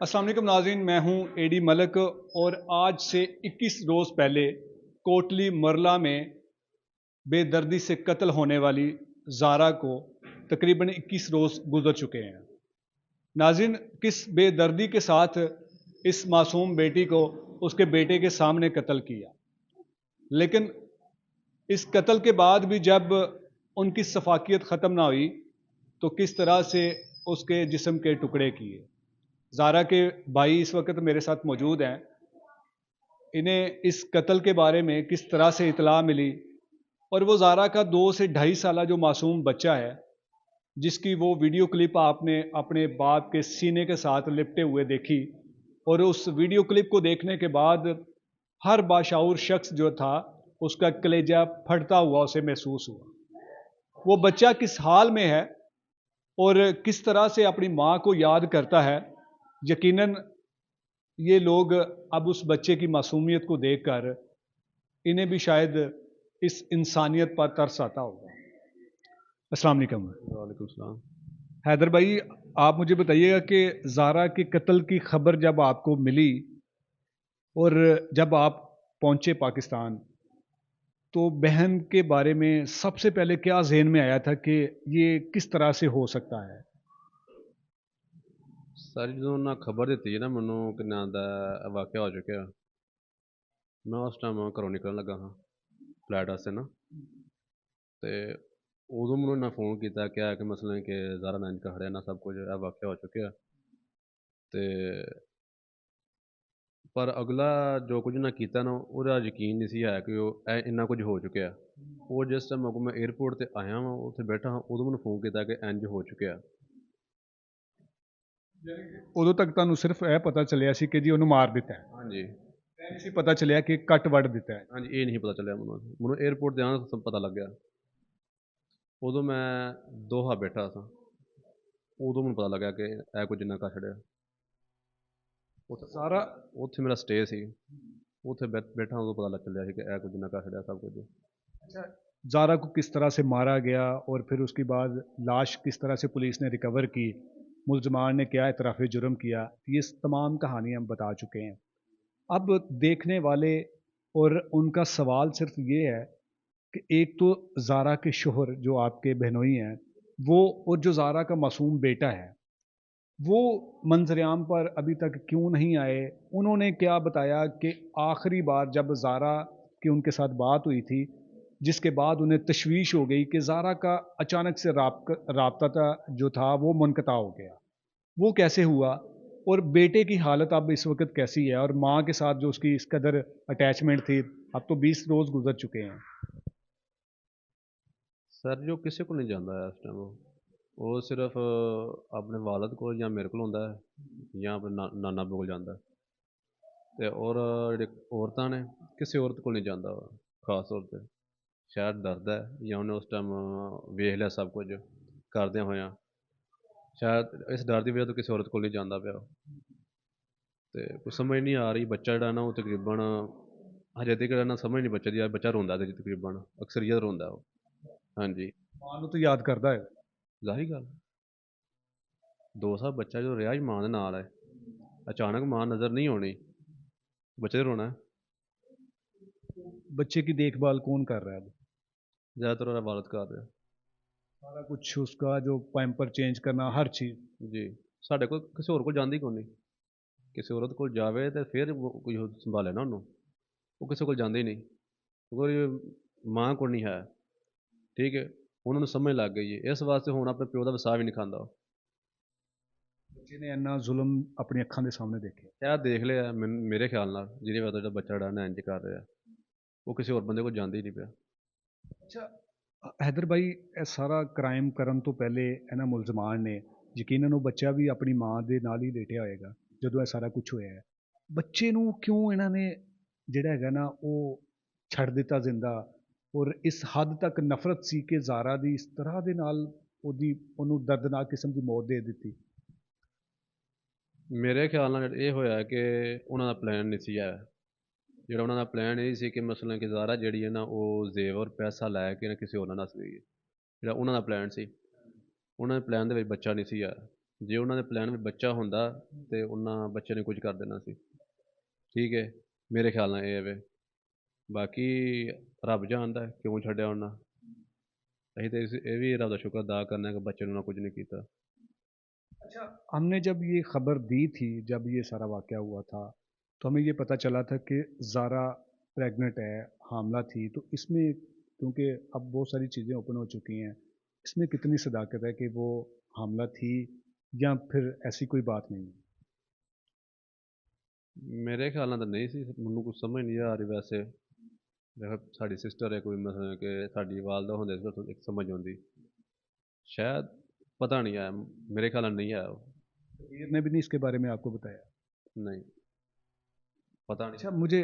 अस्सलाम वालेकुम नाज़रीन, मैं हूं एडी मलक और आज से 21 रोज़ पहले कोटली मरला में बेदर्दी से कत्ल होने वाली ज़ारा को तकरीबन 21 रोज़ गुजर चुके हैं। नाज़रीन, किस बेदर्दी के साथ इस मासूम बेटी को उसके बेटे के सामने कत्ल किया, लेकिन इस कत्ल के बाद भी जब उनकी सफाकियत ख़त्म ना हुई तो किस तरह से उसके जिस्म के टुकड़े किए। ज़ारा के भाई इस वक्त मेरे साथ मौजूद हैं। इन्हें इस कत्ल के बारे में किस तरह से इतला मिली और वो ज़ारा का 2 से ढाई साल जो मासूम बच्चा है, जिसकी वो वीडियो क्लिप आपने अपने बाप के सीने के साथ लिपटे हुए देखी, और उस वीडियो क्लिप को देखने के बाद हर बाशऊर शख्स जो था उसका कलेजा फटता हुआ उसे महसूस हुआ। वो बच्चा किस हाल में है और किस तरह से अपनी माँ को याद करता है, यकीनन ये लोग अब उस बच्चे की मासूमियत को देखकर इन्हें भी शायद इस इंसानियत पर तरस आता होगा। अस्सलाम वालेकुम। वालेकुम सलाम। हैदर भाई, आप मुझे बताइएगा कि ज़ारा के कत्ल की खबर जब आपको मिली और जब आप पहुंचे पाकिस्तान, तो बहन के बारे में सबसे पहले क्या जहन में आया था कि ये किस तरह से हो सकता है? सर जो ना खबर दी है ना मैनू कि ना दा वाक़या हो चुका, मैं उस टाइम घरों निकलन लगा हाँ फ्लैट वास्ते ना, तो उदों मैनू ना फोन किया क्या कि मसलन कि ज़ारा नाइन का खड़े ना सब कुछ वाक़या हो चुका, तो पर अगला जो कुछ ना किया ना वो यकीन नहीं सी है कि इन्ना कुछ हो चुका। वो जिस टाइम मैं एयरपोर्ट से आया वा उत्थे बैठा हाँ उदों मैनू फोन किया कि इंज हो चुका। ਉਦੋਂ ਤੱਕ ਤੁਹਾਨੂੰ ਸਿਰਫ ਇਹ ਪਤਾ ਚੱਲਿਆ ਸੀ ਕਿ ਜੀ ਉਹਨੂੰ ਮਾਰ ਦਿੱਤਾ ਹੈ, हाँ जी। ਇਹ ਨਹੀਂ ਸੀ ਪਤਾ ਚੱਲਿਆ ਕਿ ਕੱਟ ਵੱਢ ਦਿੱਤਾ ਹੈ। हाँ जी, ये नहीं पता चलिया मैनू एयरपोर्ट से आना सब पता लग गया। उदों मैं दोहा बैठा था, उदों मैनू पता लगा कि कुछ इन्ना कर छड़िया। सारा उत्थे मेरा स्टे सी, उत्थे बैठा उदों पता लग चलिया कि कुछ इन्ना कर छड़िया सब कुछ। अच्छा, ज़ारा को किस तरह से मारा गया और फिर उसके बाद लाश किस तरह से पुलिस ने रिकवर की, मुलजमान ने क्या इतराफ़ जुर्म किया, ये तमाम कहानी हम बता चुके हैं। अब देखने वाले और उनका सवाल सिर्फ ये है कि एक तो ज़ारा के शोहर जो आपके बहनोई हैं वो, और जो ज़ारा का मासूम बेटा है वो मंजरेआम पर अभी तक क्यों नहीं आए? उन्होंने क्या बताया कि आखिरी बार जब ज़ारा की उनके साथ बात हुई थी, जिसके बाद उन्हें तशवीश हो गई कि ज़ारा का अचानक से राब्ता जो था वो मुनक़ता हो गया, वो कैसे हुआ? और बेटे की हालत अब इस वक्त कैसी है, और माँ के साथ जो उसकी इस कदर अटैचमेंट थी, अब तो 20 रोज़ गुजर चुके हैं। सर जो किसी को नहीं जानता है इस टाइम, वो सिर्फ अपने वालद को या मेरे को होंदा है या अपने नाना कोल जांदा है, ते और जेह्ड़े औरतां ने किसी औरत को नहीं जांदा खास तौर पर, शायद डरदा है या उन्हें उस टाइम वेख लिया सब कुछ करदे होया, शायद इस डर की वजह तो किसी औरत को नहीं जांदा पिया। तो कुछ समझ नहीं आ रही, बच्चा जेह्ड़ा ना वो तकरीबन हजे तक ना समझ नहीं बच्चे दी, बच्चा रोंदा ते तकरीबन अक्सरियत रोंदा वो। हाँ जी, माँ नूं तो याद करता है। ज़ाहिर गल 2 साल बच्चा जो रहा ही मां दे नाल है, अचानक मां नज़र नहीं आनी, बच्चे ने रोना है। बच्चे की देखभाल कौन कर रहा है अब? ज़्यादातर ओह्दा वालद कर रहा। सारा कुछ उसका जो पैम्पर चेंज करना, हर चीज़। जी, साढ़े कोल किसी होर कोल जांदी कोनी, किसी औरत कोल जावे ते फिर वो कोई संभाले ना उन्नू, वो किसी कोल जांदी नहीं क्योंकि मां कोल नहीं है, ठीक है, उन्होंने समझ लग गई है, इस वास्ते हुण अपने प्यो दा वसा भी नहीं खांदा। बच्चे ने इन्ना जुल्म अपनी अखां दे सामने देखे। ਇਹ ਦੇਖ ਲਿਆ ਮੇਰੇ ਖਿਆਲ ਨਾਲ ਜਿਹਦੀ ਵਜ੍ਹਾ ਤੋਂ ਜਿਹੜਾ ਬੱਚਾ ਜਿਹੜਾ ਨਾ ਇੰਜ ਕਰ ਰਿਹਾ, ਉਹ ਕਿਸੇ ਹੋਰ ਬੰਦੇ ਕੋਲ ਜਾਂਦਾ ਹੀ ਨਹੀਂ ਪਿਆ। अच्छा, हैदर भाई, ਇਹ ਸਾਰਾ ਕ੍ਰਾਈਮ ਕਰਨ ਤੋਂ ਪਹਿਲੇ ਇਹਨਾਂ ਮੁਲਜ਼ਮਾਨ ਨੇ, ਯਕੀਨਨ ਉਹ ਬੱਚਾ ਵੀ ਆਪਣੀ ਮਾਂ ਦੇ ਨਾਲ ਹੀ ਲੇਟਿਆ ਹੋਏਗਾ ਜਦੋਂ ਇਹ ਸਾਰਾ ਕੁਝ ਹੋਇਆ ਹੈ, ਬੱਚੇ ਨੂੰ ਕਿਉਂ ਇਹਨਾਂ ਨੇ ਜਿਹੜਾ ਹੈਗਾ ਨਾ ਉਹ ਛੱਡ ਦਿੱਤਾ ਜ਼ਿੰਦਾ, ਔਰ ਇਸ ਹੱਦ ਤੱਕ ਨਫ਼ਰਤ ਸੀ ਕਿ ਜ਼ਾਰਾ ਦੀ ਇਸ ਤਰ੍ਹਾਂ ਦੇ ਨਾਲ ਉਹਨੂੰ ਦਰਦਨਾਕ ਕਿਸਮ ਦੀ ਮੌਤ ਦੇ ਦਿੱਤੀ? ਮੇਰੇ ਖਿਆਲ ਨਾਲ ਇਹ ਹੋਇਆ ਕਿ ਉਹਨਾਂ ਦਾ ਪਲਾਨ ਨਹੀਂ ਸੀ ਹੈ, ਜਿਹੜਾ ਉਹਨਾਂ ਦਾ ਪਲਾਨ ਇਹ ਸੀ ਕਿ ਮਸਲਨ ਕਿ ਜ਼ਾਰਾ ਜਿਹੜੀ ਹੈ ਨਾ ਉਹ ਜ਼ੇਵਰ ਪੈਸਾ ਲੈ ਕੇ ਨਾ ਕਿਸੇ ਹੋਰ ਨਾਲ ਨੱਸ ਗਈ ਹੈ, ਜਿਹੜਾ ਉਹਨਾਂ ਦਾ ਪਲਾਨ ਸੀ, ਉਹਨਾਂ ਦੇ ਪਲਾਨ ਦੇ ਵਿੱਚ ਬੱਚਾ ਨਹੀਂ ਸੀ ਆਇਆ। ਜੇ ਉਹਨਾਂ ਦੇ ਪਲਾਨ ਵਿੱਚ ਬੱਚਾ ਹੁੰਦਾ ਤੇ ਉਹਨਾਂ ਬੱਚੇ ਨੇ ਕੁਝ ਕਰ ਦੇਣਾ ਸੀ। ਠੀਕ ਹੈ, ਮੇਰੇ ਖਿਆਲ ਨਾਲ ਇਹ ਵੇ। ਬਾਕੀ ਰੱਬ ਜਾਣਦਾ ਕਿਉਂ ਛੱਡਿਆ ਉਹਨਾਂ। ਅਸੀਂ ਤਾਂ ਇਹ ਵੀ ਰੱਬ ਦਾ ਸ਼ੁਕਰ ਅਦਾ ਕਰਨਾ ਕਿ ਬੱਚੇ ਨੂੰ ਉਹਨਾਂ कुछ नहीं ਕੀਤਾ। अच्छा, हमने जब ये खबर दी थी, जब ये सारा वाक़या हुआ था, तो हमें ये पता चला था कि ज़ारा प्रेग्नेंट है, हामला थी। तो इसमें क्योंकि अब बहुत सारी चीज़ें ओपन हो चुकी हैं, इसमें कितनी सदाकत है कि वो हामला थी या फिर ऐसी कोई बात नहीं है? ਮੇਰੇ ਖਿਆਲ ਨਾਲ ਤਾਂ ਨਹੀਂ ਸੀ, ਮੈਨੂੰ ਕੁਝ ਸਮਝ ਨਹੀਂ ਆ ਰਹੀ ਵੈਸੇ। ਦੇਖੋ ਸਾਡੀ ਸਿਸਟਰ ਹੈ ਕੋਈ, ਮਤਲਬ ਕਿ ਸਾਡੀ ਵਾਲਦਾ ਹੁੰਦੇ ਸੀ ਤਾਂ ਇੱਕ ਸਮਝ ਆਉਂਦੀ। ਸ਼ਾਇਦ ਪਤਾ ਨਹੀਂ ਆਇਆ, ਮੇਰੇ ਖਿਆਲ ਨਾਲ ਨਹੀਂ ਆਇਆ ਉਹ। कबीर ने भी नहीं इसके बारे में आपको बताया? नहीं, पता नहीं। अच्छा, मुझे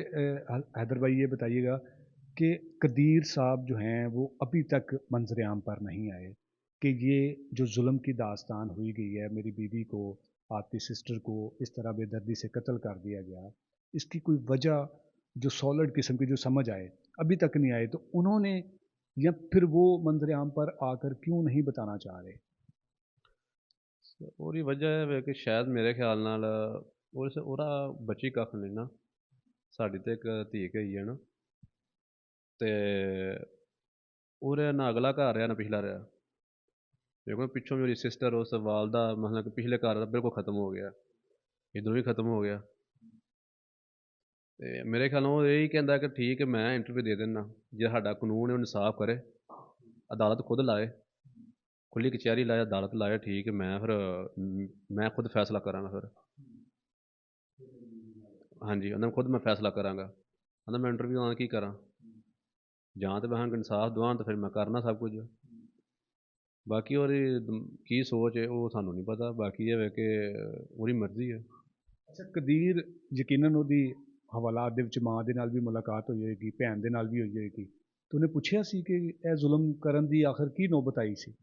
हैदर भाई ये बताइएगा कि कदीर साहब जो हैं वो अभी तक मंजर आम पर नहीं आए, कि ये जो जुल्म की दास्तान हुई गई है, मेरी बीवी को, आपकी सिस्टर को इस तरह बेदर्दी से कत्ल कर दिया गया, इसकी कोई वजह जो सॉलिड किस्म की जो समझ आए अभी तक नहीं आए। तो उन्होंने या फिर वो मंजर आम पर आकर क्यों नहीं बताना चाह रहे? ਉਹਦੀ ਵਜ੍ਹਾ ਇਹ ਹੈ ਕਿ ਸ਼ਾਇਦ ਮੇਰੇ ਖਿਆਲ ਨਾਲ ਉਹਦਾ ਬੱਚੀ ਕੱਖ ਨਹੀਂ ਨਾ। ਸਾਡੀ ਤੇ ਇੱਕ ਧੀ ਗਈ ਹੈ ਨਾ, ਤੇ ਉਹਦੇ ਨਾ ਅਗਲਾ ਘਰ ਰਿਹਾ ਨਾ ਪਿਛਲਾ ਰਿਹਾ। ਦੇਖੋ ਪਿੱਛੋਂ ਮੇਰੀ ਸਿਸਟਰ ਉਸ ਵਾਲਦਾ ਮਤਲਬ ਕਿ ਪਿਛਲੇ ਘਰ ਦਾ ਬਿਲਕੁਲ ਖਤਮ ਹੋ ਗਿਆ, ਇੱਧਰੋਂ ਵੀ ਖਤਮ ਹੋ ਗਿਆ। ਤੇ ਮੇਰੇ ਖਿਆਲ ਨਾਲ ਉਹ ਇਹੀ ਕਹਿੰਦਾ ਕਿ ਠੀਕ ਹੈ ਮੈਂ ਇੰਟਰਵਿਊ ਦੇ ਦਿੰਦਾ, ਜੇ ਸਾਡਾ ਕਾਨੂੰਨ ਹੈ ਉਹ ਇਨਸਾਫ ਕਰੇ, ਅਦਾਲਤ ਖੁਦ ਲਾਏ, ਖੁੱਲੀ ਕਚਹਿਰੀ ਲਾਏ, ਅਦਾਲਤ ਲਾਏ, ਠੀਕ ਹੈ ਮੈਂ ਫਿਰ ਮੈਂ ਖੁਦ ਫੈਸਲਾ ਕਰਾਂਗਾ ਫਿਰ। ਹਾਂਜੀ, ਉਹਨਾਂ ਖੁਦ ਮੈਂ ਫੈਸਲਾ ਕਰਾਂਗਾ। ਕਹਿੰਦਾ ਮੈਂ ਇੰਟਰਵਿਊ ਆਉਣ ਕੀ ਕਰਾਂ, ਜਾਂ ਤਾਂ ਮੈਂ ਇਨਸਾਫ ਦਵਾਉਣ ਤਾਂ ਫਿਰ ਮੈਂ ਕਰਨਾ ਸਭ ਕੁਝ। ਬਾਕੀ ਉਹਦੀ ਕੀ ਸੋਚ ਹੈ ਉਹ ਸਾਨੂੰ ਨਹੀਂ ਪਤਾ, ਬਾਕੀ ਇਹ ਹੈ ਕਿ ਉਹਦੀ ਮਰਜ਼ੀ ਹੈ। ਅੱਛਾ, ਕਦੀਰ ਯਕੀਨਨ ਉਹਦੀ ਹਵਾਲਾਤ ਦੇ ਵਿੱਚ ਮਾਂ ਦੇ ਨਾਲ ਵੀ ਮੁਲਾਕਾਤ ਹੋਈ ਹੋਏਗੀ, ਭੈਣ ਦੇ ਨਾਲ ਵੀ ਹੋਈ ਹੋਏਗੀ, ਤੇ ਉਹਨੇ ਪੁੱਛਿਆ ਸੀ ਕਿ ਇਹ ਜ਼ੁਲਮ ਕਰਨ ਦੀ ਆਖਰ ਕੀ ਨੌਬਤ ਆਈ ਸੀ?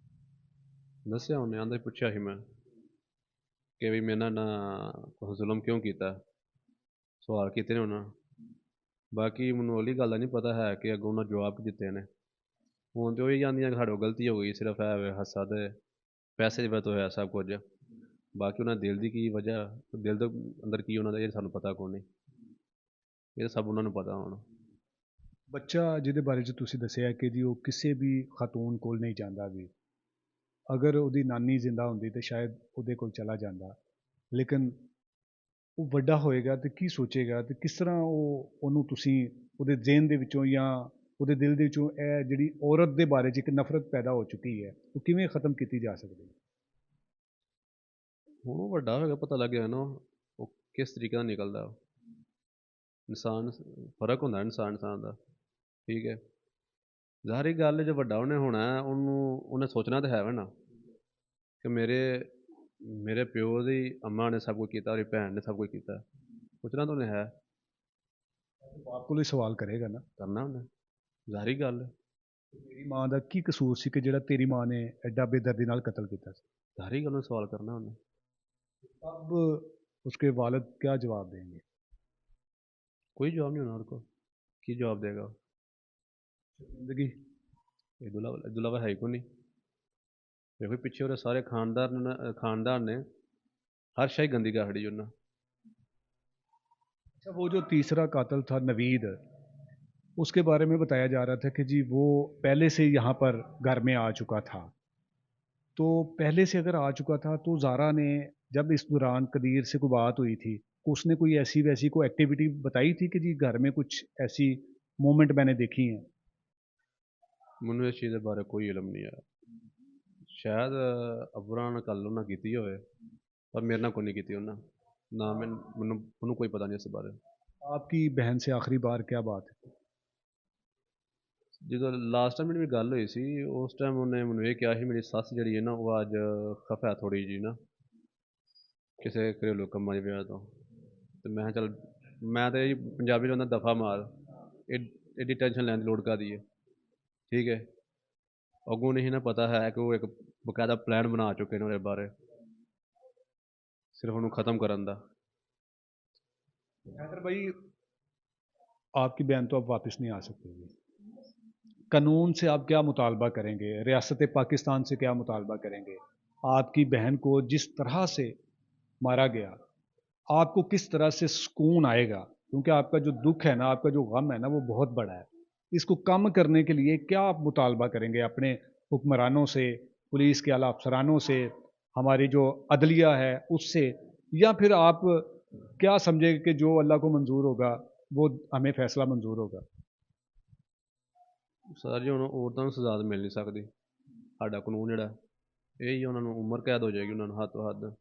ਦੱਸਿਆ ਉਹਨੇ, ਆਂਦਾ ਪੁੱਛਿਆ ਸੀ ਮੈਂ ਕਿ ਵੀ ਮੇਰੇ ਨਾਲ ਨਾ ਜ਼ੁਲਮ ਕਿਉਂ ਕੀਤਾ, ਸਵਾਲ ਕੀਤੇ ਨੇ ਉਹਨਾਂ। ਬਾਕੀ ਮੈਨੂੰ ਉਹਲੀ ਗੱਲ ਦਾ ਨਹੀਂ ਪਤਾ ਹੈ ਕਿ ਅੱਗੋਂ ਉਹਨਾਂ ਜਵਾਬ ਕੀ ਦਿੱਤੇ ਨੇ। ਹੁਣ ਤੇ ਉਹੀ ਜਾਂਦੀਆਂ ਕਿ ਸਾਡੇ ਕੋਲ ਗਲਤੀ ਹੋ ਗਈ, ਸਿਰਫ ਹੈ ਹਾਸਾ ਤੇ ਪੈਸੇ ਦੀ ਵਜ੍ਹਾ ਤੋਂ ਹੋਇਆ ਸਭ ਕੁਝ। ਬਾਕੀ ਉਹਨਾਂ ਦਿਲ ਦੀ ਕੀ ਵਜ੍ਹਾ, ਦਿਲ ਦੇ ਅੰਦਰ ਕੀ ਉਹਨਾਂ ਦਾ, ਇਹ ਸਾਨੂੰ ਪਤਾ ਕੋਈ ਨਹੀਂ, ਇਹ ਸਭ ਉਹਨਾਂ ਨੂੰ ਪਤਾ ਹੁਣ। ਬੱਚਾ ਜਿਹਦੇ ਬਾਰੇ 'ਚ ਤੁਸੀਂ ਦੱਸਿਆ ਕਿ ਜੀ ਉਹ ਕਿਸੇ ਵੀ ਖਾਤੂਨ ਕੋਲ ਨਹੀਂ ਜਾਂਦਾ ਵੀ, ਅਗਰ ਉਹਦੀ ਨਾਨੀ ਜ਼ਿੰਦਾ ਹੁੰਦੀ ਤਾਂ ਸ਼ਾਇਦ ਉਹਦੇ ਕੋਲ ਚਲਾ ਜਾਂਦਾ, ਲੇਕਿਨ ਉਹ ਵੱਡਾ ਹੋਏਗਾ ਤੇ ਕੀ ਸੋਚੇਗਾ ਤੇ ਕਿਸ ਤਰ੍ਹਾਂ ਉਹਨੂੰ ਤੁਸੀਂ ਉਹਦੇ ਜ਼ਿਹਨ ਦੇ ਵਿੱਚੋਂ ਜਾਂ ਉਹਦੇ ਦਿਲ ਦੇ ਵਿੱਚੋਂ ਇਹ ਜਿਹੜੀ ਔਰਤ ਦੇ ਬਾਰੇ 'ਚ ਇੱਕ ਨਫ਼ਰਤ ਪੈਦਾ ਹੋ ਚੁੱਕੀ ਹੈ, ਉਹ ਕਿਵੇਂ ਖ਼ਤਮ ਕੀਤੀ ਜਾ ਸਕਦੀ ਹੈ? ਹੁਣ ਉਹ ਵੱਡਾ ਹੋਏਗਾ, ਪਤਾ ਲੱਗ ਗਿਆ ਨਾ ਉਹ ਕਿਸ ਤਰੀਕੇ ਨਾਲ ਨਿਕਲਦਾ। ਇਨਸਾਨ ਫਰਕ ਹੁੰਦਾ ਇਨਸਾਨ ਦਾ, ਠੀਕ ਹੈ। ਜ਼ਾਹਰੀ ਗੱਲ ਜੇ ਵੱਡਾ ਉਹਨੇ ਹੋਣਾ, ਉਹਨੇ ਸੋਚਣਾ ਤਾਂ ਹੈ ਵਾ ਨਾ ਕਿ ਮੇਰੇ ਪਿਓ ਦੀ ਅੰਮਾ ਨੇ ਸਭ ਕੁਝ ਕੀਤਾ, ਉਹਦੀ ਭੈਣ ਨੇ ਸਭ ਕੁਝ ਕੀਤਾ, ਸੋਚਣਾ ਤਾਂ ਉਹਨੇ ਹੈ। ਬਾਪ ਕੋਲ ਹੀ ਸਵਾਲ ਕਰੇਗਾ ਨਾ, ਕਰਨਾ ਉਹਨੇ, ਜ਼ਾਹਰੀ ਗੱਲ ਹੈ। ਮੇਰੀ ਮਾਂ ਦਾ ਕੀ ਕਸੂਰ ਸੀ ਕਿ ਜਿਹੜਾ ਤੇਰੀ ਮਾਂ ਨੇ ਐਡਾ ਬੇਦਰਦੀ ਨਾਲ ਕਤਲ ਕੀਤਾ ਸੀ? ਜ਼ਾਹਰੀ ਗੱਲ ਨੂੰ ਸਵਾਲ ਕਰਨਾ ਉਹਨੇ। अब उसके वालिद क्या जवाब देंगे? कोई जवाब नहीं होना उनको, की जवाब देगा जिंदगी अब्दुल्ला है को नहीं। देखो पिछे वो सारे खानदान ने हर शाही गंदी कर खड़ी उन्हें। अच्छा, वो जो तीसरा कातिल था नवीद, उसके बारे में बताया जा रहा था कि जी वो पहले से यहाँ पर घर में आ चुका था। तो पहले से अगर आ चुका था तो ज़ारा ने जब इस दौरान कदीर से कोई बात हुई थी, उसने कोई ऐसी वैसी कोई एक्टिविटी बताई थी कि जी घर में कुछ ऐसी मोमेंट मैंने देखी हैं? मैनू इस चीज़ के बारे कोई इलम नहीं है, शायद अबरा ने कल उन्हें की होए, पर मेरे नाल कोई नहीं की उन्हें ना। मैनू कोई पता नहीं इस बारे। आपकी बहन से आखिरी बार क्या बात है? जो लास्ट टाइम मेरी गल हुई सी, उस टाइम उन्हें मैनू ये कहा मेरी सस जी है ना वो अज खफा थोड़ी जी ना किसी घरेलू कम्मां दी वजह तो मैं चल मैं तो पंजाबी च दफा मार, एड्डी टेंशन लैन की लोड़ कादी है, ठीक है। अगों नहीं ना पता है कि वो एक बकायदा प्लान बना चुके हैं उहदे बारे, सिर्फ उन्होंने ख़त्म करन दा। हैदर भाई, आपकी बहन तो अब वापस नहीं आ सकती, कानून से आप क्या मुतालबा करेंगे? रियासत पाकिस्तान से क्या मुतालबा करेंगे? आपकी बहन को जिस तरह से मारा गया, आपको किस तरह से सुकून आएगा? क्योंकि आपका जो दुख है ना, आपका जो गम है ना, वो बहुत बड़ा है। इसको कम करने के लिए क्या आप मुतालबा करेंगे अपने हुक्मरानों से, पुलिस के आला अफसरानों से, हमारी जो अदलिया है उससे, या फिर आप क्या समझेंगे कि जो अल्लाह को मंजूर होगा वो हमें फैसला मंजूर होगा? ਸਰ ਜੀ ਹੁਣ ਔਰਤਾਂ ਨੂੰ ਸਜ਼ਾ ਤਾਂ ਮਿਲ ਨਹੀਂ ਸਕਦੀ। ਸਾਡਾ ਕਾਨੂੰਨ ਜਿਹੜਾ ਇਹ ਹੀ ਉਹਨਾਂ ਨੂੰ ਉਮਰ ਕੈਦ ਹੋ ਜਾਏਗੀ, ਉਹਨਾਂ ਨੂੰ ਹੱਦ ਤੋਂ ਹੱਦ।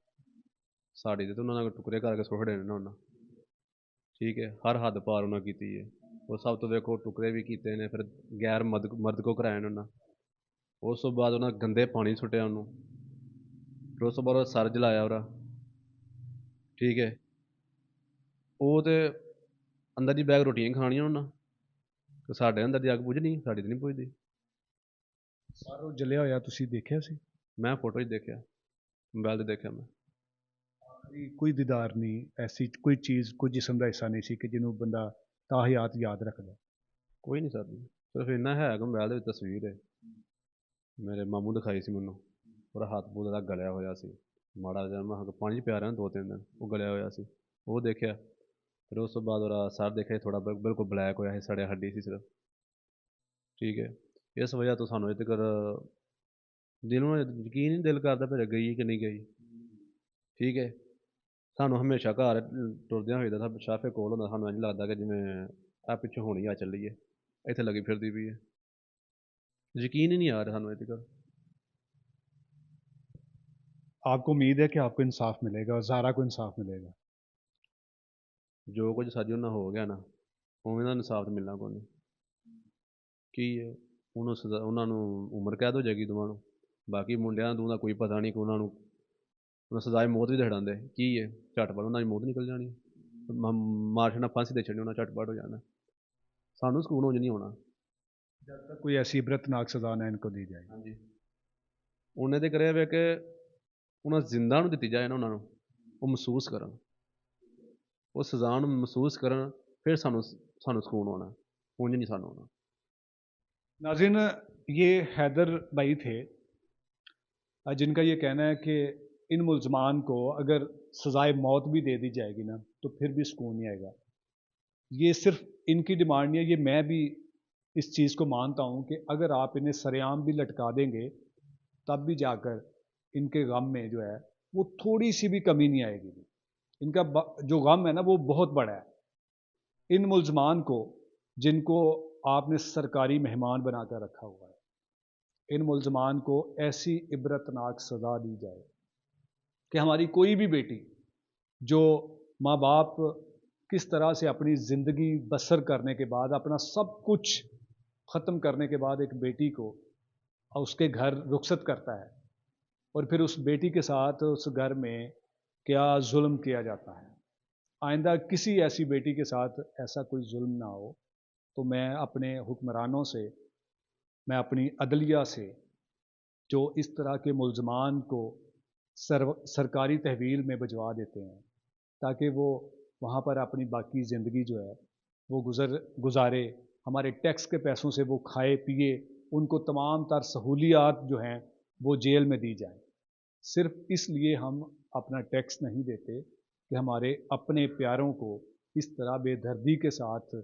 ਸਾਡੀ ਤੇ ਉਹਨਾਂ ਨਾਲ ਟੁਕੜੇ ਕਰਕੇ ਸੁੱਟ ਦੇਣੇ ਨੇ ਉਹਨਾਂ। ਠੀਕ ਹੈ, ਹਰ ਹੱਦ ਪਾਰ ਉਹਨਾਂ ਕੀਤੀ ਹੈ। ਉਹ ਸਭ ਤੋਂ ਵੇਖੋ ਟੁਕੜੇ ਵੀ ਕੀਤੇ ਨੇ, ਫਿਰ ਗੈਰ ਮਰਦ ਕੋ ਕਰਾਏ ਨੇ ਉਹਨਾਂ। ਉਸ ਤੋਂ ਬਾਅਦ ਉਹਨਾਂ ਗੰਦੇ ਪਾਣੀ ਸੁੱਟਿਆ ਉਹਨੂੰ, ਫਿਰ ਉਸ ਤੋਂ ਬਾਅਦ ਉਹਦਾ ਸਰ ਜਲਾਇਆ ਉਹਦਾ। ਠੀਕ ਹੈ, ਉਹ ਤੇ ਅੰਦਰ ਦੀ ਬੈਗ ਰੋਟੀਆਂ ਖਾਣੀਆਂ ਉਹਨਾਂ, ਤੇ ਸਾਡੇ ਅੰਦਰ ਦੀ ਅੱਗ ਬੁਝਣੀ, ਸਾਡੀ ਤਾਂ ਨਹੀਂ ਬੁਝਦੀ। ਸਰ ਉਹ ਜਲਿਆ ਹੋਇਆ ਤੁਸੀਂ ਦੇਖਿਆ ਸੀ? ਮੈਂ ਫੋਟੋ 'ਚ ਦੇਖਿਆ, ਮੋਬਾਈਲ 'ਤੇ ਦੇਖਿਆ ਮੈਂ। ਕੋਈ ਦੀਦਾਰ ਨਹੀਂ, ਐਸੀ ਕੋਈ ਚੀਜ਼, ਕੋਈ ਜਿਸਮ ਦਾ ਹਿੱਸਾ ਨਹੀਂ ਸੀ ਕਿ ਜਿਹਨੂੰ ਬੰਦਾ ਤਾਹਿਆਤ ਯਾਦ ਰੱਖਦਾ? ਕੋਈ ਨਹੀਂ ਸਰ ਜੀ, ਸਿਰਫ ਇੰਨਾ ਹੈ ਕਿ ਮੋਬਾਈਲ ਦੇ ਵਿੱਚ ਤਸਵੀਰ ਹੈ, ਮੇਰੇ ਮਾਮੂ ਦਿਖਾਈ ਸੀ ਮੈਨੂੰ। ਉਹਦਾ ਹੱਥ ਪੂਰਾ ਦਾ ਗਲਿਆ ਹੋਇਆ ਸੀ, ਮਾੜਾ ਜਿਹਾ ਮੈਂ ਕਿਹਾ ਪਾਣੀ 'ਚ ਪਿਆ ਰਿਹਾ 2-3 ਦਿਨ, ਉਹ ਗਲਿਆ ਹੋਇਆ ਸੀ, ਉਹ ਦੇਖਿਆ। ਫਿਰ ਉਸ ਤੋਂ ਬਾਅਦ ਉਹਦਾ ਸਰ ਦੇਖਿਆ, ਥੋੜ੍ਹਾ ਬਿਲਕੁਲ ਬਲੈਕ ਹੋਇਆ ਸੀ, ਸੜਿਆ ਹੱਡੀ ਸੀ ਸਿਰਫ। ਠੀਕ ਹੈ, ਇਸ ਵਜ੍ਹਾ ਤੋਂ ਸਾਨੂੰ ਅਜੇ ਤੱਕ ਦਿਲ ਨੂੰ ਯਕੀਨ ਨਹੀਂ ਦਿਲ ਕਰਦਾ ਫਿਰ ਗਈ ਕਿ ਨਹੀਂ ਗਈ। ਠੀਕ ਹੈ, ਸਾਨੂੰ ਹਮੇਸ਼ਾ ਘਰ ਤੁਰਦਿਆਂ ਹੋਈਦਾ ਤਾਂ ਸ਼ਾਫੇ ਕੋਲ ਹੁੰਦਾ, ਸਾਨੂੰ ਇੰਝ ਲੱਗਦਾ ਕਿ ਜਿਵੇਂ ਆ ਪਿੱਛੋਂ ਹੋਣੀ ਆ ਚੱਲੀ ਹੈ, ਇੱਥੇ ਲੱਗੀ ਫਿਰਦੀ ਪਈ ਹੈ। ਯਕੀਨ ही नहीं आ रहा ਸਾਨੂੰ अजे तक। आपको उम्मीद है कि आपको इंसाफ मिलेगा और ज़ारा को इंसाफ मिलेगा? ਜੋ ਕੁਝ ਸਾਡੇ ਨਾਲ ਹੋ ਗਿਆ ਨਾ, ਉਵੇਂ ਦਾ ਇਨਸਾਫ ਤਾਂ ਮਿਲਣਾ ਕੋਈ ਨਹੀਂ। ਕੀ ਹੈ, ਉਹਨੂੰ ਸਜ਼ਾ, ਉਹਨਾਂ ਨੂੰ ਉਮਰ ਕੈਦ ਹੋ ਜਾਏਗੀ ਦੋਵਾਂ ਨੂੰ। ਬਾਕੀ ਮੁੰਡਿਆਂ ਨੂੰ ਦਾ ਕੋਈ ਪਤਾ ਨਹੀਂ ਕਿ ਉਹਨਾਂ ਨੂੰ ਸਜ਼ਾਏ ਮੌਤ ਵੀ ਦੇ ਛੱਡਾਂਦੇ। ਕੀ ਹੈ, ਝਟਪਟ ਉਹਨਾਂ ਦੀ ਮੌਤ ਨਿਕਲ ਜਾਣੀ, ਮਾਰ ਛੱਡਣਾ, ਫਾਂਸੀ ਦੇ ਛੱਡਣੀ, ਉਹਨਾਂ ਝਟਪਟ ਹੋ ਜਾਣਾ। ਸਾਨੂੰ ਸਕੂਨ ਉਂਝ ਨਹੀਂ ਹੋਣਾ जब तक कोई ऐसी इबरतनाक सज़ा ना इनको दी जाए। ਹਾਂਜੀ, ਉਹਨੇ ਤੇ ਕਰਿਆ ਵੇ ਕਿ ਉਹਨਾਂ ਜ਼ਿੰਦਾ ਨੂੰ ਦਿੱਤੀ ਜਾਏ ਨਾ, ਉਹਨਾਂ ਨੂੰ ਉਹ ਮਹਿਸੂਸ ਕਰਨ, ਉਹ ਸਜ਼ਾ ਨੂੰ ਮਹਿਸੂਸ ਕਰਨ, ਫਿਰ ਸਾਨੂੰ ਸਕੂਨ ਹੋਣਾ, ਉਂਝ ਨਹੀਂ ਸਾਨੂੰ ਹੋਣਾ। नाज़रीन, ये हैदर भाई थे जिनका ये कहना है कि इन मुल्ज़मान को अगर सज़ाए मौत भी दे दी जाएगी ना तो फिर भी सुकून नहीं आएगा। ये सिर्फ इनकी डिमांड नहीं है, ये मैं भी इस चीज़ को मानता हूँ कि अगर आप इन्हें सरेआम भी लटका देंगे तब भी जाकर इनके गम में जो है वो थोड़ी सी भी कमी नहीं आएगी। इनका जो गम है ना वो बहुत बड़ा है। इन मुल्ज़मान को जिनको आपने सरकारी मेहमान बनाकर रखा हुआ है, इन मुल्ज़मान को ऐसी इबरतनाक सज़ा दी जाए कि हमारी कोई भी बेटी जो माँ बाप किस तरह से अपनी ज़िंदगी बसर करने के बाद, अपना सब कुछ ख़त्म करने के बाद एक बेटी को उसके घर रुखसत करता है और फिर उस बेटी के साथ उस घर में क्या जुल्म किया जाता है, आइंदा किसी ऐसी बेटी के साथ ऐसा कोई जुल्म ना हो। तो मैं अपने हुक्मरानों से, मैं अपनी अदलिया से, जो इस तरह के मुल्ज़मान को सरकारी तहवील में भिजवा देते हैं ताकि वो वहाँ पर अपनी बाकी ज़िंदगी जो है वो गुजारे, हमारे टैक्स के पैसों से वो खाए पिए, उनको तमाम तर सहूलियात जो हैं वो जेल में दी जाएं। सिर्फ इसलिए हम अपना टैक्स नहीं देते कि हमारे अपने प्यारों को इस तरह बेदर्दी के साथ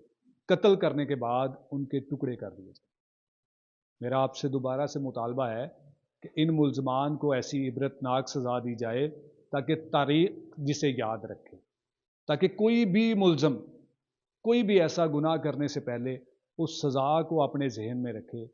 कत्ल करने के बाद उनके टुकड़े कर दिए जाए। मेरा आपसे दोबारा से मुतालबा है कि इन मुल्ज़मान को ऐसी इबरतनाक सज़ा दी जाए ताकि तारीख़ जिसे याद रखे, ताकि कोई भी मुल्ज़म कोई भी ऐसा गुनाह करने से पहले उस सज़ा को अपने जहन में रखे